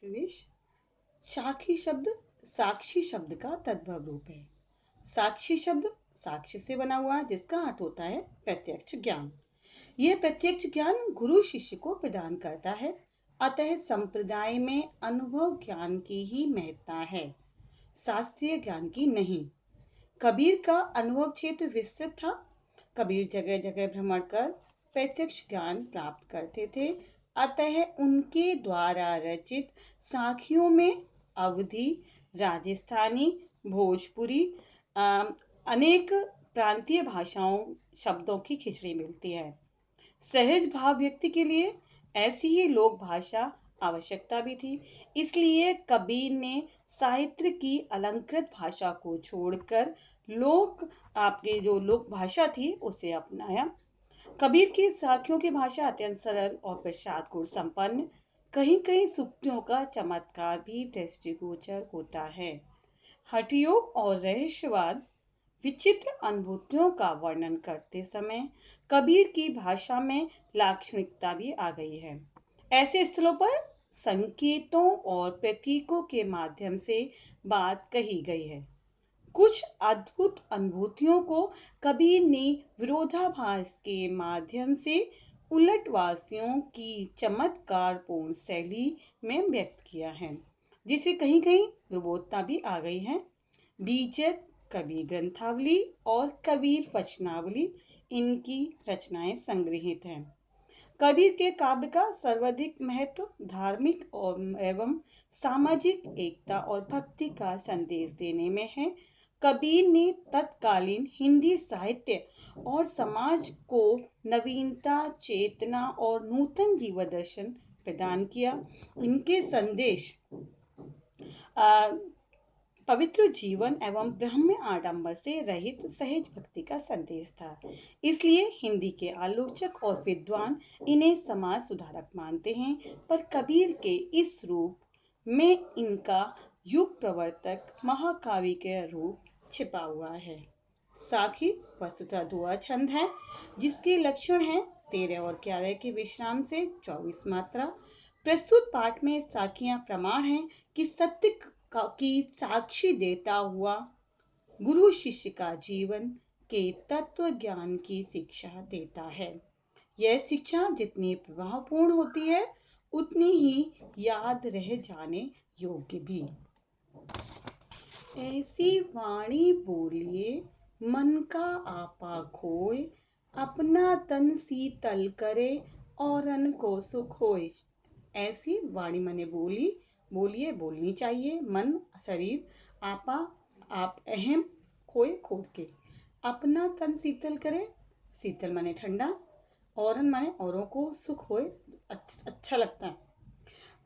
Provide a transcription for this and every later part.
प्रवेश। साक्षी शब्द का तद्भव रूप है। साक्षी शब्द साक्ष्य से बना हुआ है, जिसका अर्थ होता है प्रत्यक्ष ज्ञान। यह प्रत्यक्ष ज्ञान गुरु शिष्य को प्रदान करता है। अतः संप्रदाय में अनुभव ज्ञान की ही महत्ता है, शास्त्रीय ज्ञान की नहीं। कबीर का अनुभव क्षेत्र विस्तृत था। कबीर जगह जगह भ्रमण कर प्रत्यक्ष ज्ञान प्राप्त करते थे। अतः उनके द्वारा रचित साखियों में अवधी, राजस्थानी, भोजपुरी, अनेक प्रांतीय भाषाओं शब्दों की खिचड़ी मिलती है। सहज भाव व्यक्ति के लिए ऐसी ही लोक भाषा आवश्यकता भी थी। इसलिए कबीर ने साहित्य की अलंकृत भाषा को छोड़कर आपके जो लोक भाषा थी उसे अपनाया। कबीर की साखियों की भाषा अत्यंत सरल और प्रसाद गुण संपन्न, कहीं कहीं सुक्तियों का चमत्कार भी दृष्टिगोचर होता है। हठयोग और रहस्यवाद विचित्र अनुभूतियों का वर्णन करते समय कबीर की भाषा में लाक्षणिकता भी आ गई है। ऐसे स्थलों पर संकेतों और प्रतीकों के माध्यम से बात कही गई है। कुछ अद्भुत अनुभूतियों को कबीर ने विरोधाभास के माध्यम से उलटवासियों की चमत्कारपूर्ण शैली में व्यक्त किया है, जिसे कहीं कहीं दुर्बोधता भी आ गई है। बीजक, कबीर ग्रंथावली और कबीर वचनावली इनकी रचनाएं संग्रहित हैं। कबीर के काव्य का सर्वाधिक महत्व धार्मिक एवं सामाजिक एकता और भक्ति का संदेश देने में है। कबीर ने तत्कालीन हिंदी साहित्य और समाज को नवीनता, चेतना और नूतन जीवन दर्शन प्रदान किया। इनके संदेश पवित्र जीवन एवं ब्रह्म आडंबर से रहित सहज भक्ति का संदेश था। इसलिए हिंदी के आलोचक और विद्वान इन्हें समाज सुधारक मानते हैं, पर कबीर के इस रूप में इनका युग प्रवर्तक महाकाव्य के रूप छिपा हुआ है। साखी वस्तुतः दुआ छंद है, जिसके लक्षण हैं 13 और 11 के विश्राम से 24 मात्रा। प्रस्तुत पाठ में साखियां प्रमाण हैं कि सत्य की साक्षी देता हुआ गुरु शिष्य का जीवन के तत्व ज्ञान की शिक्षा देता है। यह शिक्षा जितनी प्रभावपूर्ण होती है, उतनी ही याद रह जाने योग्य भी। ऐसी वाणी बोलिए मन का आपा खोए, अपना तन शीतल करे औरन को सुख होए। ऐसी वाणी माने बोलिए, बोलनी चाहिए। मन शरीर, आपा आप, अहम खोए खोल के, अपना तन शीतल करे, शीतल माने ठंडा, औरन माने औरों को सुख होए, अच्छा लगता है।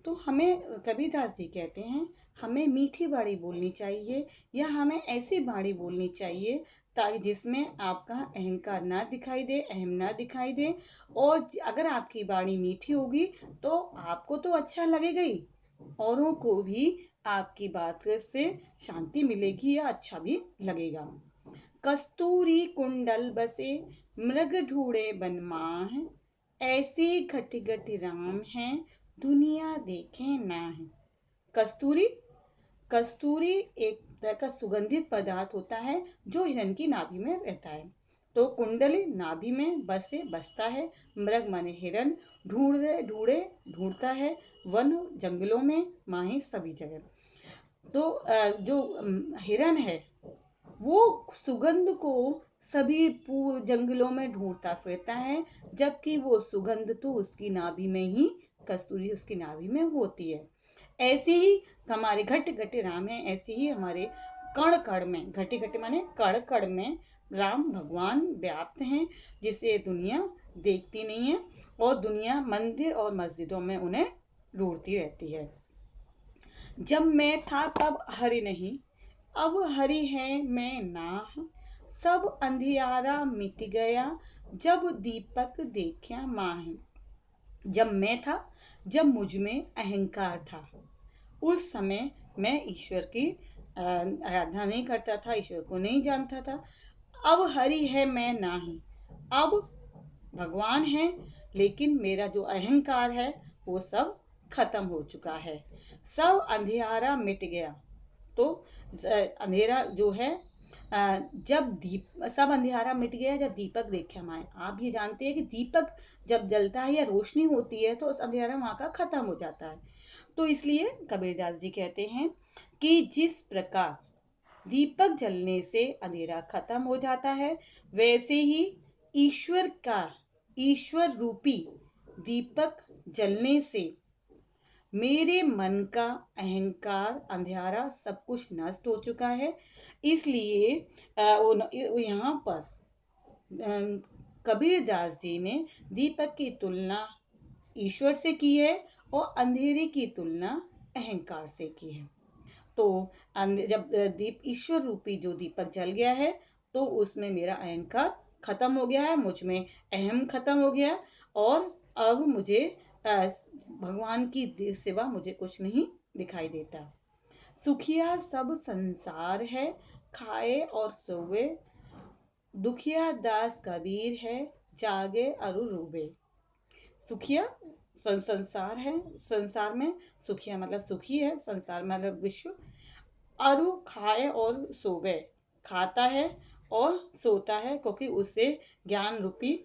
तो हमें कबीरदास जी कहते हैं हमें मीठी वाणी बोलनी चाहिए, या हमें ऐसी वाणी बोलनी चाहिए ताकि जिसमें आपका अहंकार ना दिखाई दे, अहम ना दिखाई दे। और अगर आपकी वाणी मीठी होगी तो आपको तो अच्छा लगेगा ही, औरों को भी आपकी बात से शांति मिलेगी या अच्छा भी लगेगा। कस्तूरी कुंडल बसे मृग ढूंढे बनमाह, ऐसी घटी घटी राम है दुनिया देखे ना है। कस्तूरी एक तरह का सुगंधित पदार्थ होता है जो हिरण की नाभि में रहता है। तो कुंडली नाभि में बसता है। मृग माने हिरण, ढूंढता है वन जंगलों में, माही सभी जगह। तो जो हिरण है वो सुगंध को सभी जंगलों में ढूंढता फिरता है, जबकि वो सुगंध तो उसकी नाभि में ही, कस्तूरी उसकी नाभि में होती है। ऐसे ही हमारे घट घट राम है, ऐसे ही हमारे कण कण में, घटी घट माने कण कण में राम भगवान व्याप्त हैं, जिसे दुनिया देखती नहीं है और दुनिया मंदिर और मस्जिदों में उन्हें ढूंढती रहती है। जब मैं था तब हरि नहीं, अब हरि है मैं ना, सब अंधियारा मिट गया जब दीपक देखा माह। जब मैं था, जब मुझ में अहंकार था, उस समय मैं ईश्वर की आराधना नहीं करता था, ईश्वर को नहीं जानता था। अब हरि है मैं नाही, अब भगवान है, लेकिन मेरा जो अहंकार है वो सब खत्म हो चुका है, सब अंधियारा मिट गया। तो अंधेरा जो है, जब दीप सब अंधियारा मिट गया जब दीपक देखे हमारे। आप ये जानते हैं कि दीपक जब जलता है या रोशनी होती है तो उस अंधेरा वहां का खत्म हो जाता है। तो इसलिए कबीरदास जी कहते हैं कि जिस प्रकार दीपक जलने से अंधेरा खत्म हो जाता है, वैसे ही ईश्वर रूपी दीपक जलने से मेरे मन का अहंकार अंधियारा सब कुछ नष्ट हो चुका है। इसलिए यहाँ पर कबीरदास जी ने दीपक की तुलना ईश्वर से की है और अंधेरे की तुलना अहंकार से की है। तो जब दीप ईश्वर रूपी जो दीपक जल गया है तो उसमें मेरा अहंकार खत्म हो गया है, मुझ में अहम खत्म हो गया, और अब मुझे भगवान की सिवा मुझे कुछ नहीं दिखाई देता। सुखिया सब संसार है, खाए और सोवे, दुखिया दास कबीर है, जागे अरु रूबे। सुखिया संसार है, संसार में सुखिया मतलब सुखी है, संसार मतलब विश्व। अरु खाए और सोवे, खाता है और सोता है, क्योंकि उसे ज्ञान रूपी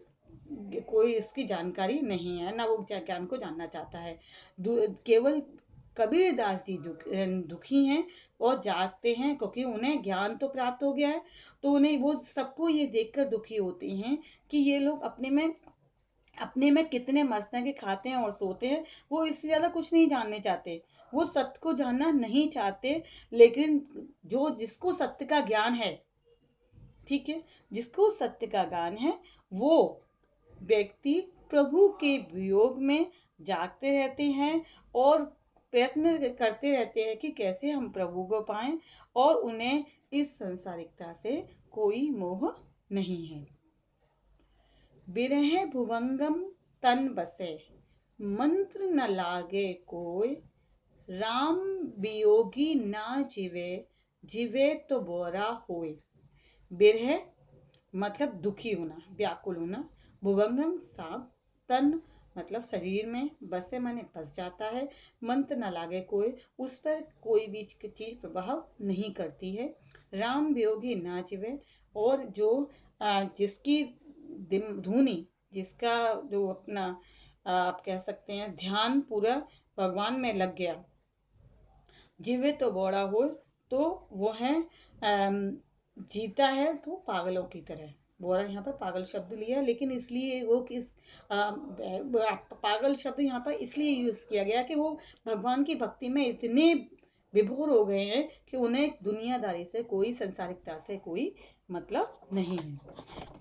कोई इसकी जानकारी नहीं है, ना वो ज्ञान को जानना चाहता है। केवल कबीरदास जी दुखी हैं और जागते हैं, क्योंकि उन्हें ज्ञान तो प्राप्त हो गया है। तो उन्हें वो सबको ये देखकर दुखी होते हैं कि ये लोग अपने में कितने मस्त हैं कि खाते हैं और सोते हैं। वो इससे ज्यादा कुछ नहीं जानने चाहते, वो सत्य को जानना नहीं चाहते। लेकिन जिसको सत्य का ज्ञान है, ठीक है, जिसको सत्य का ज्ञान है, वो व्यक्ति प्रभु के वियोग में जागते रहते हैं और प्रयत्न करते रहते हैं कि कैसे हम प्रभु को पाएं, और उन्हें इस संसारिकता से कोई मोह नहीं है। बिरह भुवंगम तन बसे, मंत्र न लागे कोय, राम वियोगी ना जिवे, जिवे तो बोरा होय। बिरह मतलब दुखी होना, व्याकुल होना। भुवंगम सांप, तन मतलब शरीर में, बसे माने बस जाता है, मंत्र न लागे कोई, उस पर कोई भी चीज प्रभाव नहीं करती है। राम वियोगी ना जिवे, और जो जिसकी धुनी, जिसका जो अपना आप कह सकते हैं ध्यान पूरा भगवान में लग गया, जीवे तो बौड़ा हो, तो वो है जीता है तो पागलों की तरह। बोरा यहाँ पर पागल शब्द लिया, लेकिन इसलिए वो पागल शब्द यहाँ पर इसलिए यूज किया गया कि वो भगवान की भक्ति में इतने विभोर हो गए हैं कि उन्हें दुनियादारी से कोई, संसारिकता से कोई मतलब नहीं है।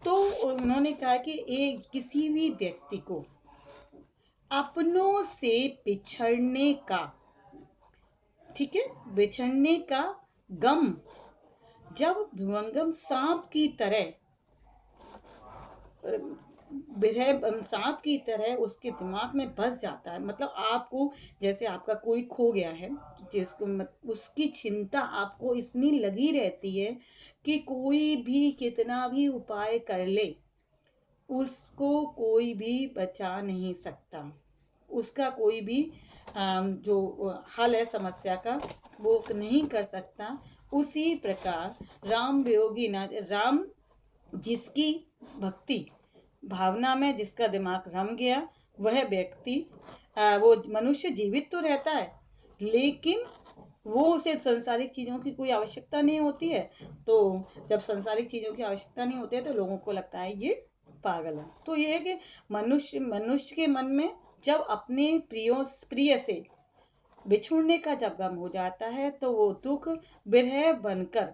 तो उन्होंने कहा कि एक किसी भी व्यक्ति को अपनों से बिछड़ने का, ठीक है, बिछड़ने का गम जब भुवंगम सांप की तरह, सांप की तरह उसके दिमाग में बस जाता है। मतलब आपको, जैसे आपका कोई खो गया है, जिसको उसकी चिंता आपको इतनी लगी रहती है कि कोई भी कितना भी उपाय कर ले, उसको कोई भी बचा नहीं सकता, उसका कोई भी जो हल है समस्या का वो नहीं कर सकता। उसी प्रकार राम वियोगी ना, राम जिसकी भक्ति भावना में जिसका दिमाग रम गया, वह व्यक्ति, वो मनुष्य जीवित तो रहता है, लेकिन वो उसे संसारिक चीजों की कोई आवश्यकता नहीं होती है। तो जब संसारिक चीजों की आवश्यकता नहीं होती है तो लोगों को लगता है ये पागल है। तो ये है कि मनुष्य के मन में जब अपने प्रिय से बिछुड़ने का जब गम हो जाता है तो वो दुख बिरह बनकर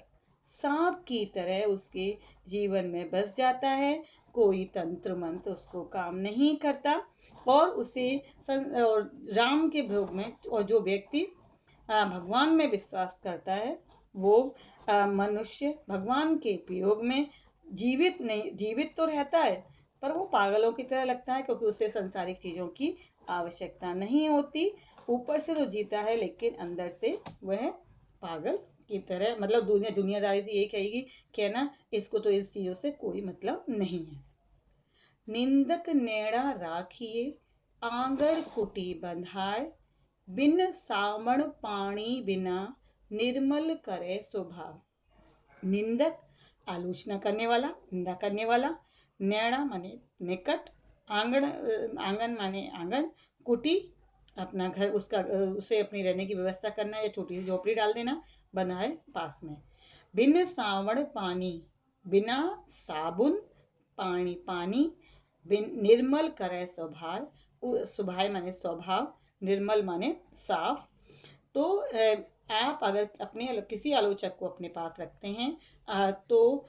सांप की तरह उसके जीवन में बस जाता है। कोई तंत्र मंत्र उसको काम नहीं करता, और उसे और राम के भोग में, और जो व्यक्ति भगवान में विश्वास करता है, वो मनुष्य भगवान के वियोग में जीवित तो रहता है, पर वो पागलों की तरह लगता है, क्योंकि उसे संसारिक चीजों की आवश्यकता नहीं होती। ऊपर से तो जीता है, लेकिन अंदर से वह पागल की तरह, मतलब दुनियादारी तो यही कहेगी कि ना, इसको तो इस चीजों से कोई मतलब नहीं है। निंदक नेड़ा राखिए, आंगर कुटी बंधाए, बिन सावण पानी बिना निर्मल करे स्वभाव। निंदक आलोचना करने वाला, निंदा करने वाला। नैणा माने निकट, आंगन माने आंगन, कुटी अपना घर, उसका उसे अपनी रहने की व्यवस्था करना या छोटी सी झोपड़ी डाल देना, बनाए पास में। बिन सावण पानी, बिना साबुन पानी, पानी बिन निर्मल करे स्वभाव। स्वभाव माने स्वभाव, निर्मल माने साफ। तो आप अगर अपने किसी आलोचक को अपने पास रखते हैं तो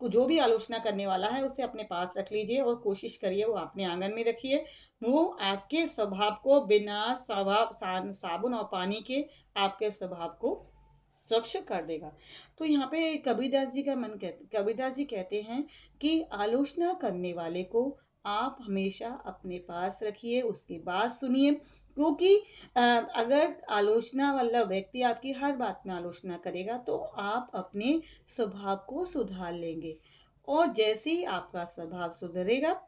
जो भी आलोचना करने वाला है उसे अपने पास रख लीजिए और कोशिश करिए वो अपने आंगन में रखिए। वो आपके स्वभाव को बिना साबुन और पानी के आपके स्वभाव को स्वच्छ कर देगा। तो यहाँ पे कबीरदास जी कहते हैं कि आलोचना करने वाले को आप हमेशा अपने पास रखिए, उसकी बात सुनिए, क्योंकि अगर आलोचना वाला व्यक्ति आपकी हर बात में आलोचना करेगा तो आप अपने स्वभाव को सुधार लेंगे, और जैसे ही आपका स्वभाव सुधरेगा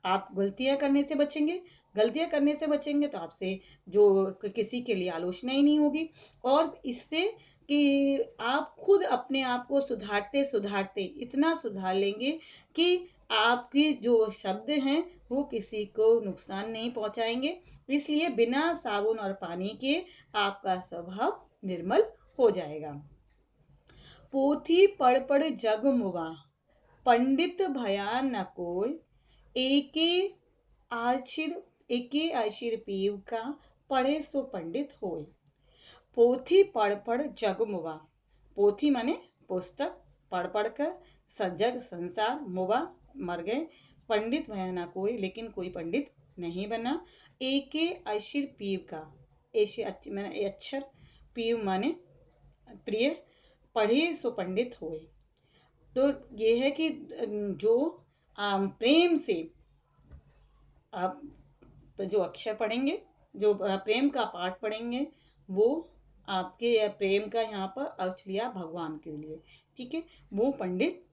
आप गलतियां करने से बचेंगे। गलतियां करने से बचेंगे तो आपसे जो किसी के लिए आलोचना ही नहीं होगी, और इससे कि आप खुद अपने आप को सुधारते सुधारते इतना सुधार लेंगे कि आपके जो शब्द हैं वो किसी को नुकसान नहीं पहुंचाएंगे। इसलिए बिना साबुन और पानी के आपका स्वभाव निर्मल हो जाएगा। पोथी पढ़ पढ़ जग मुआ, पंडित भया न कोय, एके आशिर पीव का, पढ़े सो पंडित होय। पोथी पढ़ पढ़ जग मुआ, पोथी माने पुस्तक, पढ़ पढ़ कर जग संसार, मुआ मर गए, पंडित भया ना कोई, लेकिन कोई पंडित नहीं बना। एके अशिर पीव का, माने अक्षर, पीव माने प्रिय, पढ़े सो पंडित होए। तो ये है कि जो प्रेम से आप जो अक्षर पढ़ेंगे, जो प्रेम का पाठ पढ़ेंगे, वो आपके प्रेम का यहाँ पर अर्थ लिया भगवान के लिए, ठीक है, वो पंडित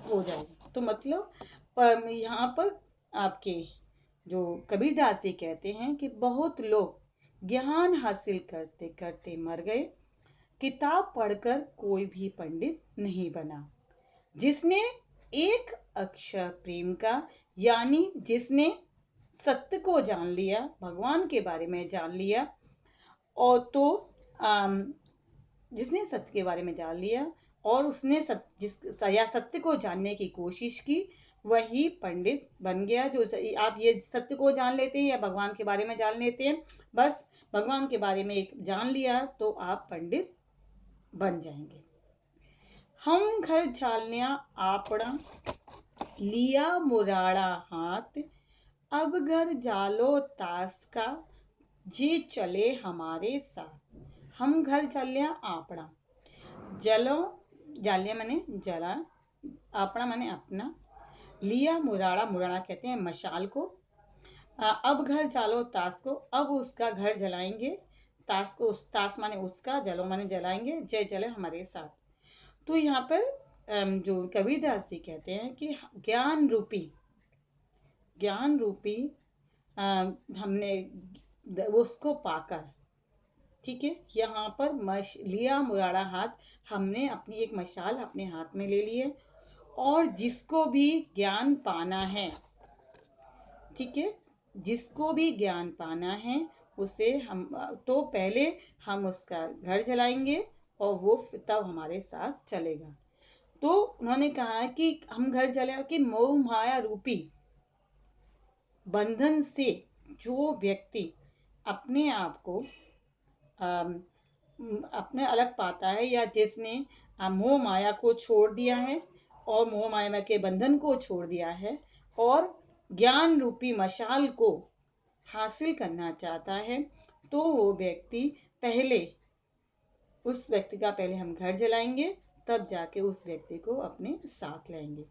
हो जाएगा। तो मतलब यहाँ पर आपके जो कबीरदास जी कहते हैं कि बहुत लोग ज्ञान हासिल करते करते मर गए, किताब पढ़कर कोई भी पंडित नहीं बना। जिसने एक अक्षर प्रेम का, यानी जिसने सत्य को जान लिया, भगवान के बारे में जान लिया, और तो जिसने सत्य के बारे में जान लिया और उसने सत्य को जानने की कोशिश की, वही पंडित बन गया। जो आप ये सत्य को जान लेते हैं या भगवान के बारे में जान लेते हैं, बस भगवान के बारे में एक जान लिया तो आप पंडित बन जाएंगे। हम घर झालनिया आपड़ा, लिया मुराड़ा हाथ, अब घर जालो तास का, जी चले हमारे साथ। हम घर जालिया आपड़ा, जलो जालिया माने जला, आपड़ा माने अपना, लिया मुराड़ा, मुराड़ा कहते हैं मशाल को, अब घर जालो तास को, अब उसका घर जलाएंगे, तास को, उस तास माने उसका, जलो माने जलाएंगे, जय जले हमारे साथ। तो यहाँ पर जो कबीरदास जी कहते हैं कि ज्ञान रूपी हमने उसको पाकर, ठीक है, यहाँ पर लिया मुराड़ा हाथ, हमने अपनी एक मशाल अपने हाथ में ले ली है, और जिसको भी ज्ञान पाना है, ठीक है, जिसको भी ज्ञान पाना है उसे हम तो पहले हम उसका घर जलाएंगे और वो तब हमारे साथ चलेगा। तो उन्होंने कहा कि हम घर जलाए कि मोह माया रूपी बंधन से जो व्यक्ति अपने आप को अपने अलग पाता है, या जिसने मोह माया को छोड़ दिया है और मोह माया के बंधन को छोड़ दिया है और ज्ञान रूपी मशाल को हासिल करना चाहता है, तो वो व्यक्ति उस व्यक्ति का पहले हम घर जलाएंगे, तब जाके उस व्यक्ति को अपने साथ लाएंगे।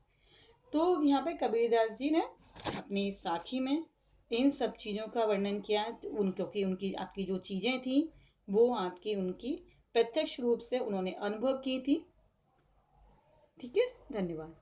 तो यहाँ पे कबीरदास जी ने अपनी साखी में इन सब चीज़ों का वर्णन किया, क्योंकि उनकी आपकी जो चीज़ें थी वो आपकी उनकी प्रत्यक्ष रूप से उन्होंने अनुभव की थी। ठीक है, धन्यवाद।